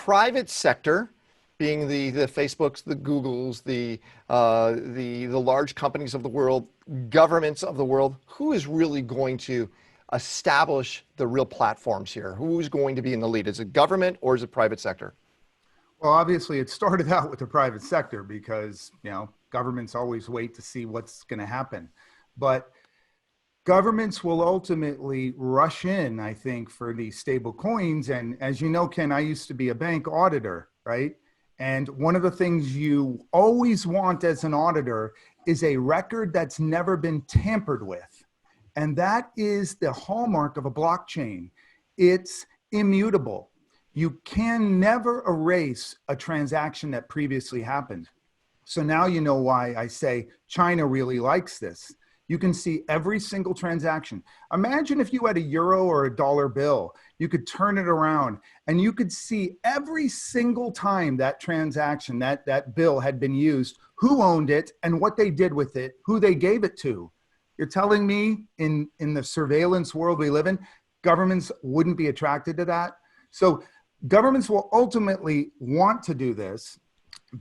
private sector, being the Facebooks, the Googles, the large companies of the world, governments of the world, who is really going to establish the real platforms here? Who's going to be in the lead? Is it government or is it private sector? Well, obviously it started out with the private sector because, governments always wait to see what's going to happen. But governments will ultimately rush in, I think, for these stable coins. And as you know, Ken, I used to be a bank auditor, right? And one of the things you always want as an auditor is a record that's never been tampered with. And that is the hallmark of a blockchain. It's immutable. You can never erase a transaction that previously happened. So now you know why I say China really likes this. You can see every single transaction. Imagine if you had a euro or a dollar bill, you could turn it around and you could see every single time that transaction, that bill had been used, who owned it and what they did with it, who they gave it to. You're telling me in the surveillance world we live in, governments wouldn't be attracted to that? So governments will ultimately want to do this.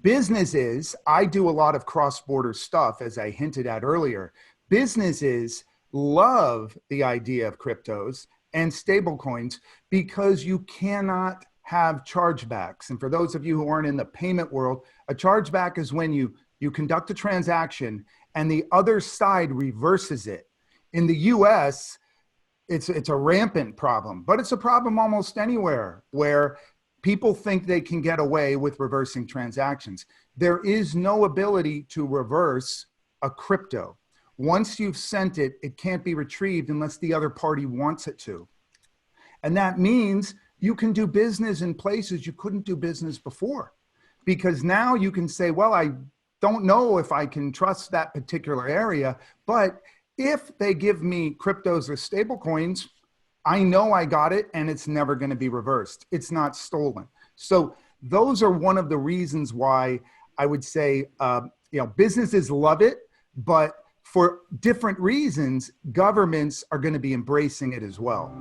Businesses, I do a lot of cross-border stuff, as I hinted at earlier. Businesses love the idea of cryptos and stablecoins because you cannot have chargebacks. And for those of you who aren't in the payment world, a chargeback is when you conduct a transaction and the other side reverses it. In the US, it's a rampant problem, but it's a problem almost anywhere where people think they can get away with reversing transactions. There is no ability to reverse a crypto. Once you've sent it, it can't be retrieved unless the other party wants it to. And that means you can do business in places you couldn't do business before. Because now you can say, well, I don't know if I can trust that particular area, but if they give me cryptos or stable coins, I know I got it and it's never going to be reversed. It's not stolen. So those are one of the reasons why I would say, businesses love it, but for different reasons, governments are going to be embracing it as well.